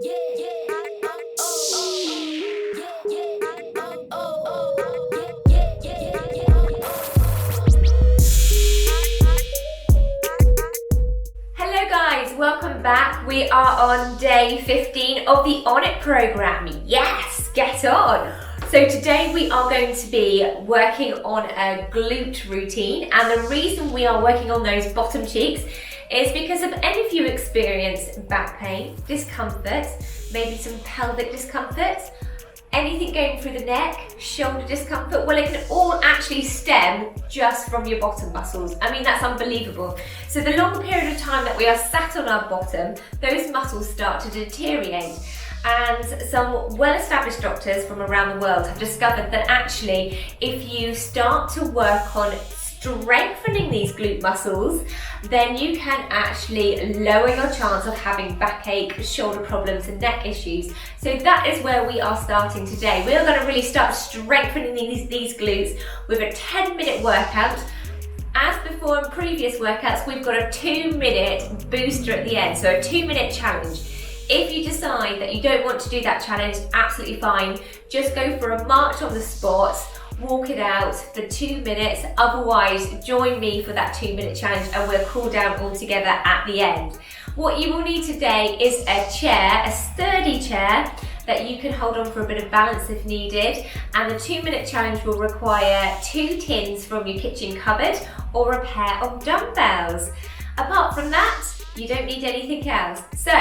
Hello guys, welcome back. We are on day 15 of the On It program. Yes, get on. So today we are going to be working on a glute routine, and the reason we are working on those bottom cheeks is because if any of you experience back pain, discomfort, maybe some pelvic discomfort, anything going through the neck, shoulder discomfort, well, it can all actually stem just from your bottom muscles. I mean, that's unbelievable. So the long period of time that we are sat on our bottom, those muscles start to deteriorate. And some well-established doctors from around the world have discovered that actually, if you start to work on strengthening these glute muscles, then you can actually lower your chance of having backache, shoulder problems and neck issues. So that is where we are starting today. We are going to really start strengthening these glutes with a 10-minute workout. As before in previous workouts, we've got a 2-minute booster at the end, so a 2-minute challenge. If you decide that you don't want to do that challenge, absolutely fine. Just go for a march on the spot, walk it out for 2 minutes. Otherwise, join me for that 2-minute challenge and we'll cool down all together at the end. What you will need today is a chair, a sturdy chair that you can hold on for a bit of balance if needed. And the 2-minute challenge will require 2 tins from your kitchen cupboard or a pair of dumbbells. Apart from that, you don't need anything else. So,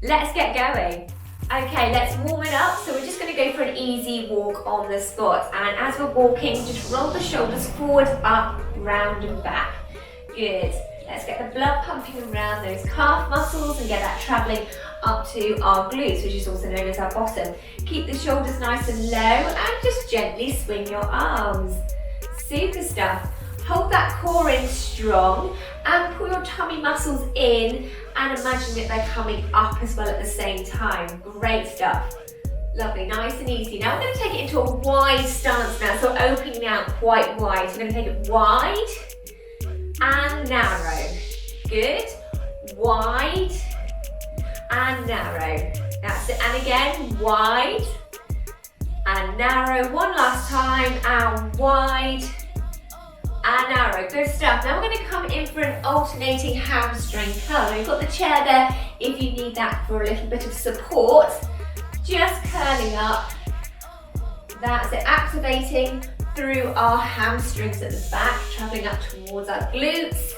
let's get going. Okay, let's warm it up. So we're just going to go for an easy walk on the spot. And as we're walking, just roll the shoulders forward, up, round and back. Good. Let's get the blood pumping around those calf muscles and get that traveling up to our glutes, which is also known as our bottom. Keep the shoulders nice and low and just gently swing your arms. Super stuff. Hold that core in strong and pull your tummy muscles in and imagine that they're coming up as well at the same time. Great stuff. Lovely, nice and easy. Now we're going to take it into a wide stance now, so opening out quite wide. So we're going to take it wide and narrow. Good. Wide and narrow. That's it. And again, wide and narrow. One last time, and wide and narrow. Good stuff. Now we're going to come in for an alternating hamstring curl. We've got the chair there if you need that for a little bit of support. Just curling up. That's it. Activating through our hamstrings at the back, traveling up towards our glutes.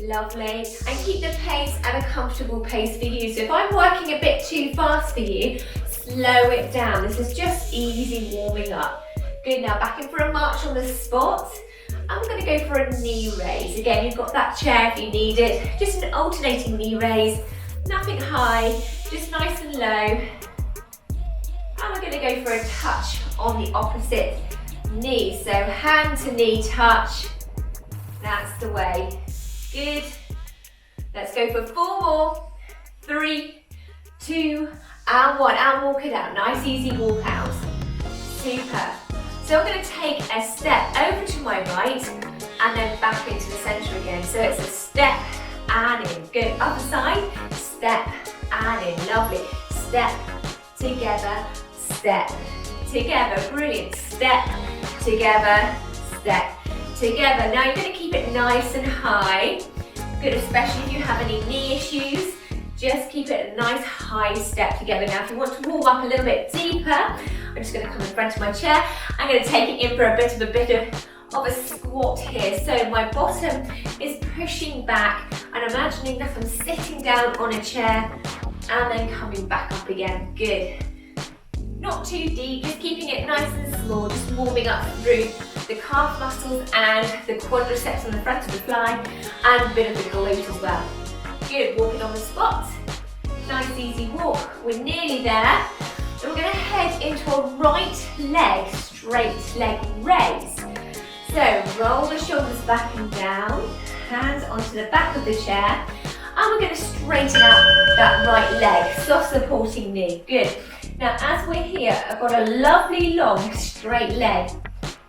Lovely. And keep the pace at a comfortable pace for you. So if I'm working a bit too fast for you, slow it down. This is just easy warming up. Good. Now back in for a march on the spot. I'm going to go for a knee raise. Again, you've got that chair if you need it. Just an alternating knee raise. Nothing high, just nice and low. And we're going to go for a touch on the opposite knee. So hand to knee touch. That's the way. Good. Let's go for 4 more. 3, 2, and 1. And walk it out. Nice, easy walk out. Super. So I'm going to take a step over to my right and then back into the centre again. So it's a step and in. Good. Other side. Step and in. Lovely. Step together. Step together. Brilliant. Step together. Step together. Now you're going to keep it nice and high. Good, especially if you have any knee issues. Just keep it a nice high step together. Now if you want to warm up a little bit deeper, I'm just going to come in front of my chair. I'm going to take it in for a bit of a squat here. So my bottom is pushing back and imagining that I'm sitting down on a chair and then coming back up again. Good. Not too deep, just keeping it nice and small, just warming up through the calf muscles and the quadriceps on the front of the thigh and a bit of the glute as well. Good, walking on the spot. Nice easy walk. We're nearly there. And we're going to head into a right leg, straight leg raise. So roll the shoulders back and down, hands onto the back of the chair. And we're going to straighten out that right leg, soft supporting knee. Good. Now as we're here, I've got a lovely long straight leg.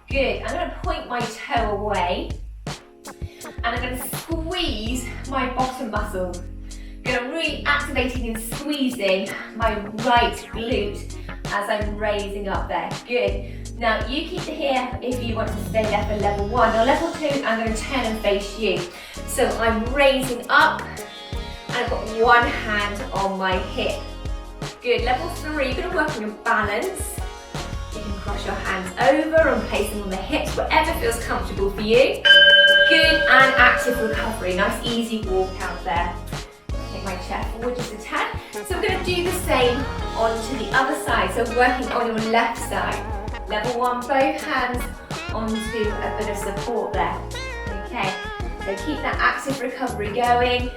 Good. I'm going to point my toe away. And I'm going to squeeze my bottom muscle. Good, I'm really activating and squeezing my right glute as I'm raising up there. Good. Now you keep it here if you want to stay there for level 1. Or level 2, I'm going to turn and face you. So I'm raising up and I've got one hand on my hip. Good. Level 3, you're going to work on your balance. You can cross your hands over and place them on the hips, whatever feels comfortable for you. Good, and active recovery. Nice easy walk out there. Take my chair forward just a tad. So we're going to do the same onto the other side. So working on your left side. Level 1, both hands onto a bit of support there. Okay, so keep that active recovery going.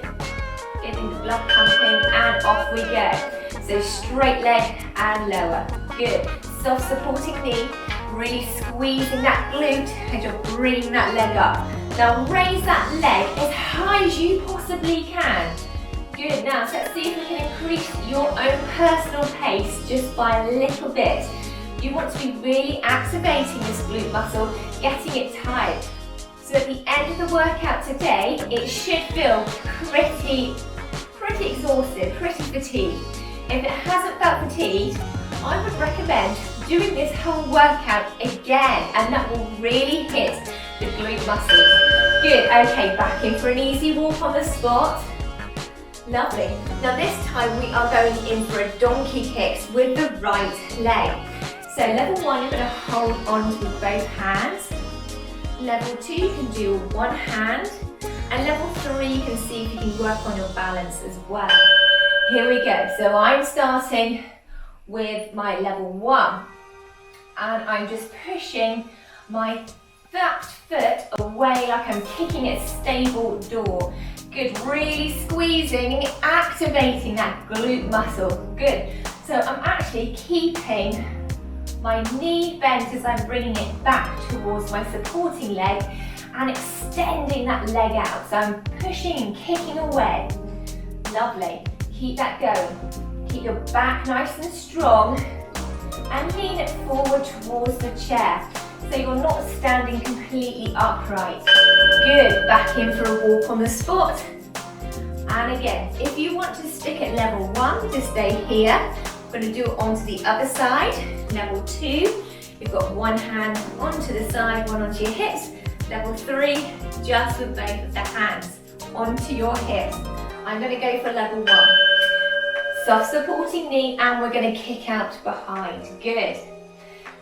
Getting the blood pumping, and off we go. So straight leg and lower. Good. Soft supporting knee, really squeezing that glute and you're bringing that leg up. Now raise that leg as high as you possibly can. Good, now so let's see if we can increase your own personal pace just by a little bit. You want to be really activating this glute muscle, getting it tight. So at the end of the workout today, it should feel pretty exhausted, pretty fatigued. If it hasn't felt fatigued, I would recommend doing this whole workout again, and that will really hit the glute muscles. Good, okay, back in for an easy walk on the spot. Lovely. Now this time we are going in for a donkey kicks with the right leg. So level 1, you're going to hold on to both hands. Level 2, you can do one hand. And level 3, you can see if you can work on your balance as well. Here we go. So I'm starting with my level 1. And I'm just pushing my left foot away like I'm kicking a stable door. Good, really squeezing and activating that glute muscle. Good. So I'm actually keeping my knee bent as I'm bringing it back towards my supporting leg and extending that leg out. So I'm pushing and kicking away. Lovely. Keep that going. Keep your back nice and strong and lean it forward towards the chair so you're not standing completely upright. Good, back in for a walk on the spot. And again, if you want to stick at level 1, just stay here. We're going to do it onto the other side. Level 2, you've got one hand onto the side, one onto your hips. Level 3, just with both of the hands onto your hips. I'm going to go for level 1. Soft supporting knee, and we're going to kick out behind. Good.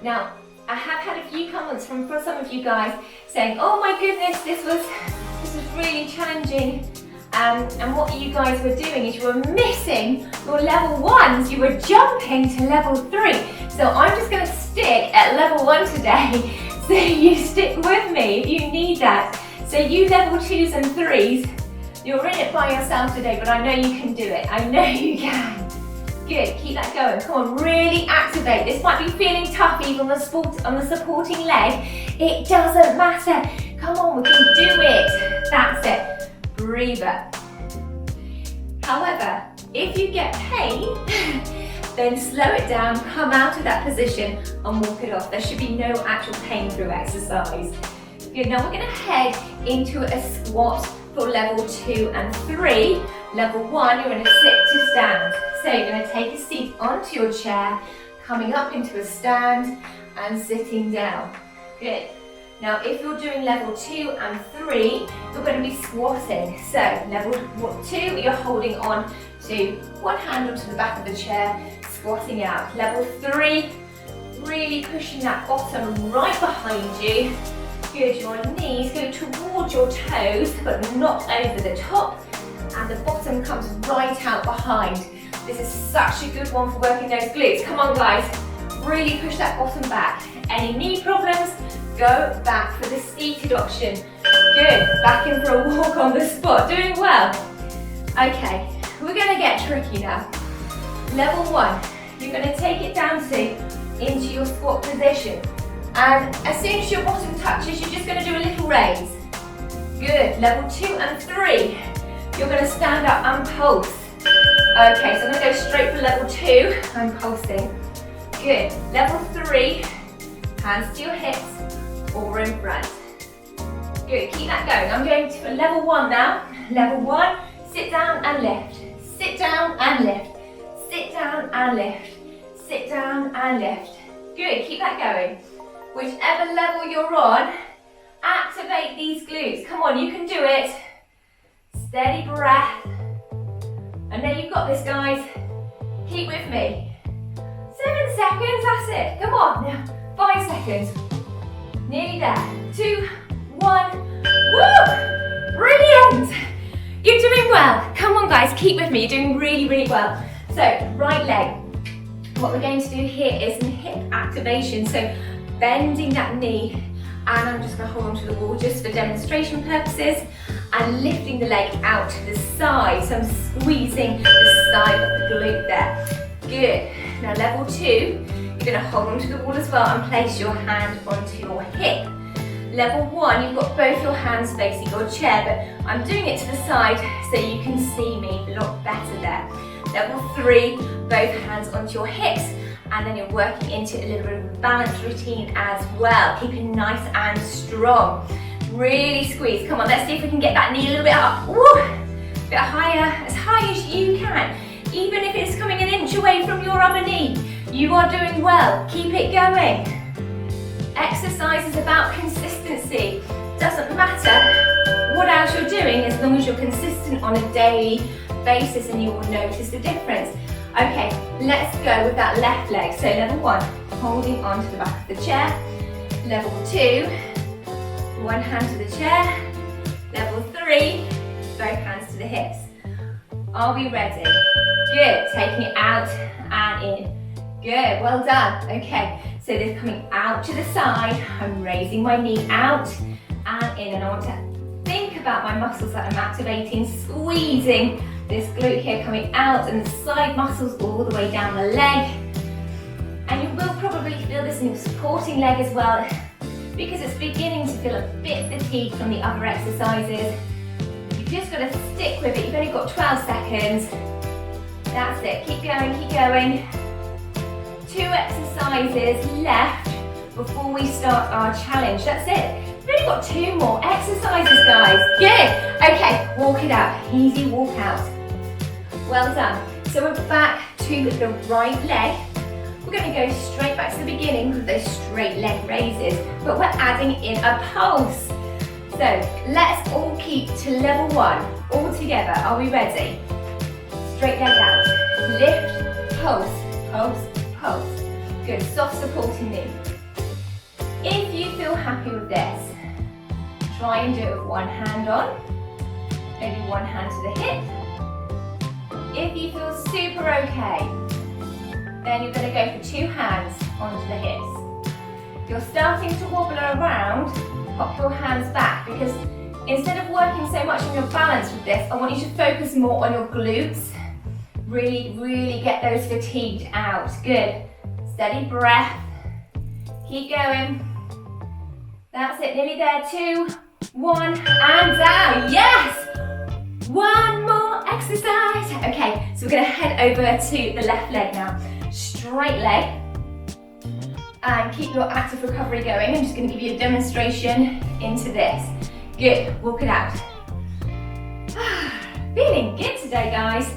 Now, I have had a few comments from some of you guys saying, oh my goodness, this was really challenging. And what you guys were doing is you were missing your level 1s. You were jumping to level 3. So I'm just going to stick at level 1 today. So you stick with me if you need that. So you level 2s and 3s, you're in it by yourself today, but I know you can do it. I know you can. Good, keep that going. Come on, really activate. This might be feeling tough even on the supporting leg. It doesn't matter. Come on, we can do it. That's it. Breathe up. However, if you get pain, then slow it down, come out of that position and walk it off. There should be no actual pain through exercise. Good, now we're going to head into a squat for level 2 and 3. Level 1, you're going to sit to stand. So you're going to take a seat onto your chair, coming up into a stand and sitting down. Good. Now if you're doing level 2 and 3, you're going to be squatting. So level 2, you're holding on to one hand onto the back of the chair, squatting out. Level 3, really pushing that bottom right behind you. Good, your knees go towards your toes, but not over the top. And the bottom comes right out behind. This is such a good one for working those glutes. Come on guys, really push that bottom back. Any knee problems, go back for the seated option. Good, back in for a walk on the spot, doing well. Okay, we're gonna get tricky now. Level 1, you're gonna take it down into your squat position. And as soon as your bottom touches, you're just gonna do a little raise. Good, level 2 and 3, you're gonna stand up and pulse. Okay, so I'm gonna go straight for level 2, I'm pulsing. Good, level 3, hands to your hips or in front. Good, keep that going. I'm going to level 1 now. Level 1, sit down and lift. and lift. Sit down and lift. Good, keep that going. Whichever level you're on, activate these glutes. Come on, you can do it. Steady breath. I know you've got this, guys. Keep with me. 7 seconds, that's it. Come on, now 5 seconds. Nearly there. 2, 1. Woo! Brilliant! You're doing well. Come on, guys, keep with me. You're doing really, really well. So, right leg. What we're going to do here is some hip activation. So, bending that knee, and I'm just going to hold onto the wall just for demonstration purposes, and lifting the leg out to the side. So I'm squeezing the side of the glute there. Good. Now level 2, you're going to hold onto the wall as well and place your hand onto your hip. Level 1, you've got both your hands facing your chair, but I'm doing it to the side so you can see me a lot better there. Level 3, both hands onto your hips, and then you're working into a little bit of a balance routine as well, keeping nice and strong. Really squeeze. Come on, let's see if we can get that knee a little bit up. Woo! A bit higher, as high as you can. Even if it's coming an inch away from your other knee, you are doing well. Keep it going. Exercise is about consistency. Doesn't matter what else you're doing as long as you're consistent on a daily basis, and you will notice the difference. Okay, let's go with that left leg. So level 1, holding onto the back of the chair. Level 2, one hand to the chair. Level 3, both hands to the hips. Are we ready? Good, taking it out and in. Good, well done. Okay, so this coming out to the side. I'm raising my knee out and in, and I want to think about my muscles that I'm activating, squeezing this glute here coming out, and the side muscles all the way down the leg. And you will probably feel this in your supporting leg as well, because it's beginning to feel a bit fatigued from the other exercises. You've just got to stick with it. You've only got 12 seconds. That's it. Keep going, keep going. 2 exercises left before we start our challenge. That's it. We've only got 2 more exercises, guys. Good. Okay, walk it out. Easy walk out. Well done. So we're back to the right leg. We're going to go straight back to the beginning with those straight leg raises, but we're adding in a pulse. So let's all keep to level 1, all together. Are we ready? Straight leg out. Lift, pulse, pulse, pulse. Good, soft supporting knee. If you feel happy with this, try and do it with one hand on, maybe one hand to the hip. If you feel super okay, then you're going to go for 2 hands onto the hips. If you're starting to wobble around, pop your hands back, because instead of working so much on your balance with this, I want you to focus more on your glutes. Really, really get those fatigued out. Good. Steady breath. Keep going. That's it, nearly there. 2, 1, and down. Yes! 1 more exercise. Okay, so we're going to head over to the left leg now. Straight leg. And keep your active recovery going. I'm just going to give you a demonstration into this. Good, walk it out. Feeling good today, guys.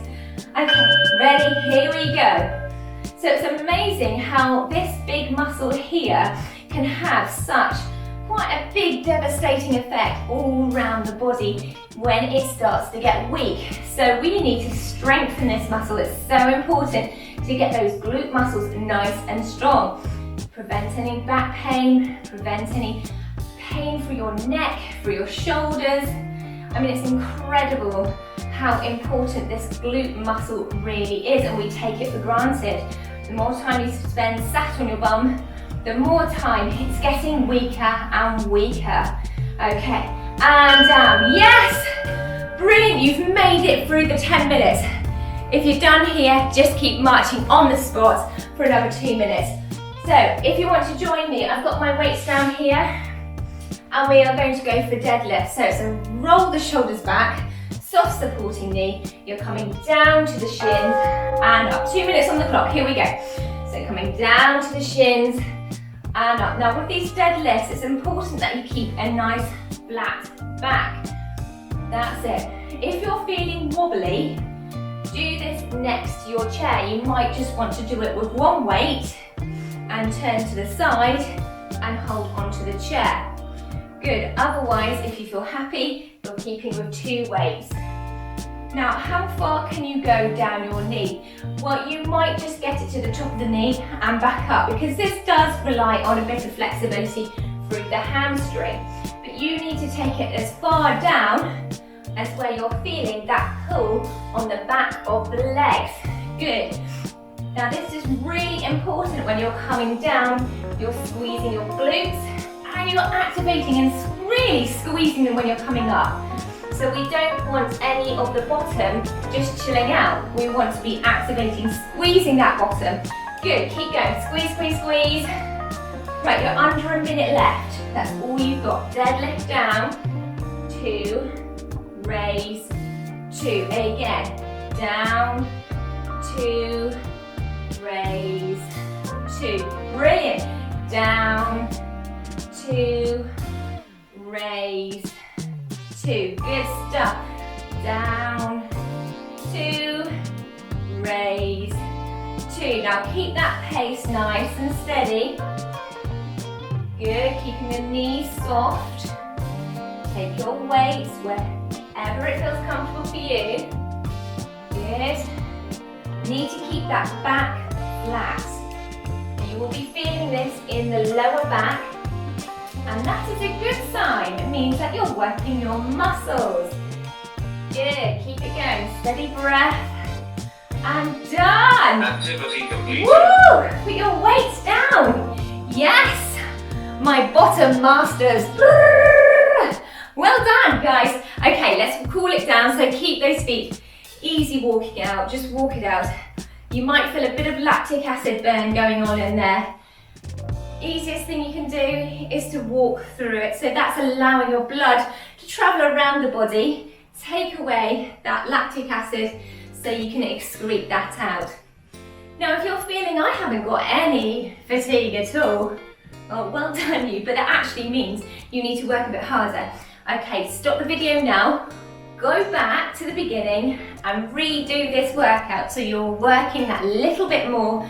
Okay, ready? Here we go. So it's amazing how this big muscle here can have such quite a big devastating effect all around the body when it starts to get weak. So we need to strengthen this muscle. It's so important to get those glute muscles nice and strong. Prevent any back pain, prevent any pain through your neck, through your shoulders. I mean, it's incredible how important this glute muscle really is, and we take it for granted. The more time you spend sat on your bum, the more time it's getting weaker and weaker. Okay, and down. Yes! Brilliant, you've made it through the 10 minutes. If you're done here, just keep marching on the spot for another 2 minutes. So, if you want to join me, I've got my weights down here, and we are going to go for deadlifts. So roll the shoulders back, soft supporting knee. You're coming down to the shins and up. 2 minutes on the clock, here we go. So coming down to the shins and up. Now with these deadlifts, it's important that you keep a nice flat back. That's it. If you're feeling wobbly, do this next to your chair. You might just want to do it with one weight and turn to the side and hold onto the chair. Good, otherwise if you feel happy, you're keeping with 2 weights. Now, how far can you go down your knee? Well, you might just get it to the top of the knee and back up, because this does rely on a bit of flexibility through the hamstring. But you need to take it as far down as where you're feeling that pull on the back of the legs. Good. Now, this is really important when you're coming down. You're squeezing your glutes and you're activating and really squeezing them when you're coming up. So we don't want any of the bottom just chilling out. We want to be activating, squeezing that bottom. Good, keep going. Squeeze, squeeze, squeeze. Right, you're under a minute left. That's all you've got. Deadlift down, 2, raise, 2. Again, down, 2, raise, 2. Brilliant. Down, 2, raise, 2. Good stuff. Down, 2, raise, 2. Now keep that pace nice and steady. Good, keeping the knees soft. Take your weights wherever it feels comfortable for you. Good. Need to keep that back flat. You will be feeling this in the lower back. And that is a good sign. It means that you're working your muscles. Good, keep it going. Steady breath. And done. Activity complete. Woo! Put your weights down. Yes! My bottom masters. Well done, guys. Okay, let's cool it down. So keep those feet easy walking out. Just walk it out. You might feel a bit of lactic acid burn going on in there. Easiest thing you can do is to walk through it. So that's allowing your blood to travel around the body, take away that lactic acid so you can excrete that out. Now, if you're feeling I haven't got any fatigue at all, oh, well done you, but that actually means you need to work a bit harder. Okay, stop the video now, go back to the beginning and redo this workout so you're working that little bit more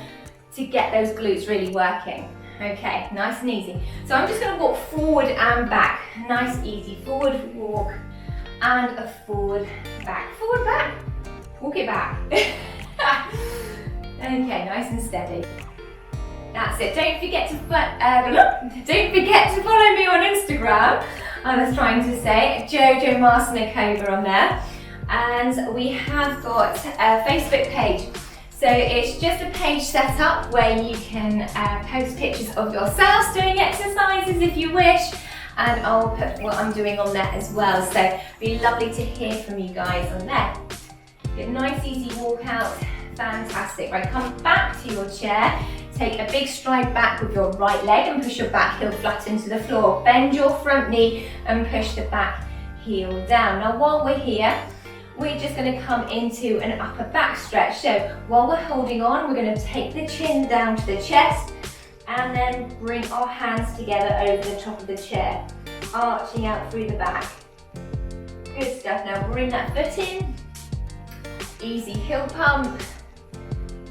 to get those glutes really working. Okay, nice and easy. So I'm just going to walk forward and back. Nice, easy. Forward, walk, and a forward, back. Forward, back. Walk it back. Okay, nice and steady. That's it. Don't forget to follow me on Instagram. I was trying to say Jojo Marcinikover on there, and we have got a Facebook page. So it's just a page set up where you can post pictures of yourselves doing exercises if you wish, and I'll put what I'm doing on there as well. So it'd be lovely to hear from you guys on there. Good, nice easy walk out. Fantastic. Right, come back to your chair. Take a big stride back with your right leg and push your back heel flat into the floor. Bend your front knee and push the back heel down. Now while we're here, we're just going to come into an upper back stretch. So while we're holding on, we're going to take the chin down to the chest and then bring our hands together over the top of the chair, arching out through the back. Good stuff. Now bring that foot in. Easy heel pump.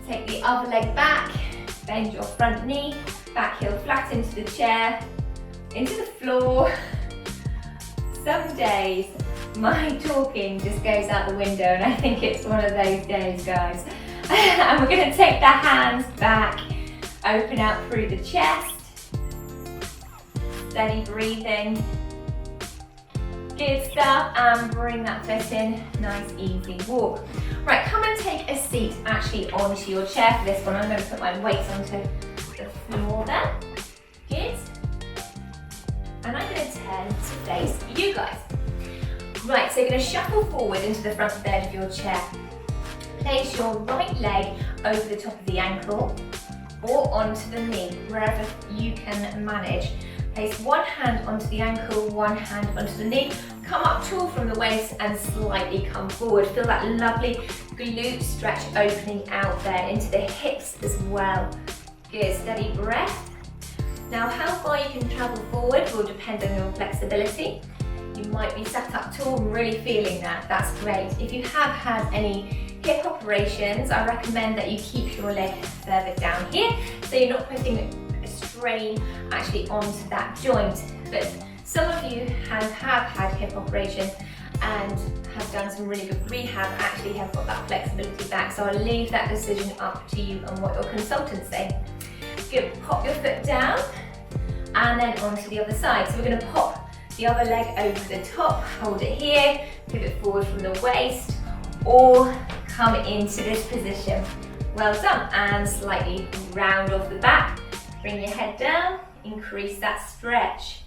Take the other leg back. Bend your front knee. Back heel flat into the chair, into the floor. Some days my talking just goes out the window, and I think it's one of those days, guys. And we're going to take the hands back, open out through the chest, steady breathing. Good stuff, and bring that foot in, nice easy walk. Right, come and take a seat actually onto your chair for this one. I'm going to put my weights onto the floor there. Good. And I'm going to turn to face you guys. Right, so you're going to shuffle forward into the front third of your chair. Place your right leg over the top of the ankle or onto the knee, wherever you can manage. Place one hand onto the ankle, one hand onto the knee. Come up tall from the waist and slightly come forward. Feel that lovely glute stretch opening out there into the hips as well. Good, steady breath. Now how far you can travel forward will depend on your flexibility. You might be sat up tall and really feeling that. That's great. If you have had any hip operations, I recommend that you keep your leg further down here, so you're not putting a strain actually onto that joint. But some of you have had hip operations and have done some really good rehab, actually have got that flexibility back. So I'll leave that decision up to you and what your consultants say. Good, pop your foot down and then onto the other side. So we're going to pop the other leg over the top, hold it here, pivot forward from the waist, or come into this position. Well done, and slightly round off the back. Bring your head down, increase that stretch.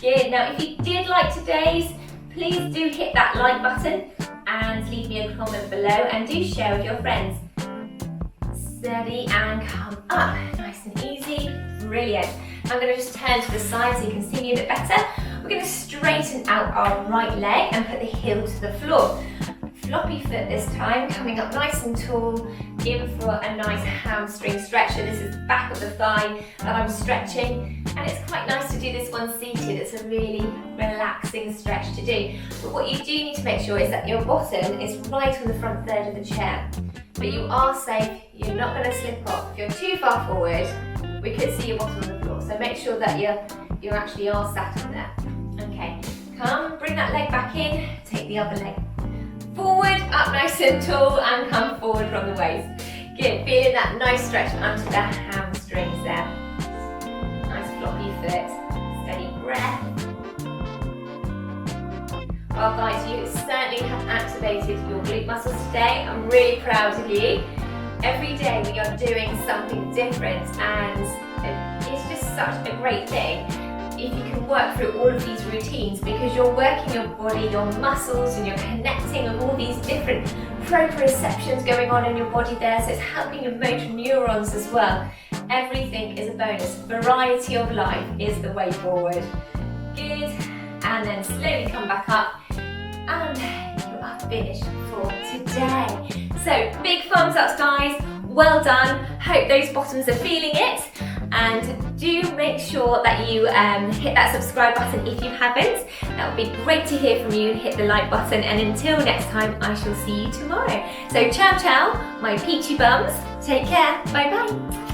Good, now if you did like today's, please do hit that like button and leave me a comment below, and do share with your friends. Steady and come up, nice and easy, brilliant. I'm going to just turn to the side so you can see me a bit better. We're going to straighten out our right leg and put the heel to the floor. Floppy foot this time, coming up nice and tall, in for a nice hamstring stretch. So this is the back of the thigh that I'm stretching, and it's quite nice to do this one seated. It's a really relaxing stretch to do. But what you do need to make sure is that your bottom is right on the front third of the chair. But you are safe, you're not going to slip off. If you're too far forward, we could see your bottom on the floor. So make sure that you actually are sat on there. Okay, come, bring that leg back in, take the other leg forward, up nice and tall, and come forward from the waist. Good, feeling that nice stretch onto the hamstrings there. Nice floppy foot, steady breath. Well guys, you certainly have activated your glute muscles today. I'm really proud of you. Every day we are doing something different, and it's just such a great thing if you can work through all of these routines, because you're working your body, your muscles, and you're connecting with all these different proprioceptions going on in your body there, so it's helping your motor neurons as well. Everything is a bonus. Variety of life is the way forward. Good, and then slowly come back up, and you are finished for today. So big thumbs up guys, well done. Hope those bottoms are feeling it. And do make sure that you hit that subscribe button if you haven't. That would be great to hear from you. Hit the like button, and until next time, I shall see you tomorrow. So ciao ciao, my peachy bums. Take care. Bye bye.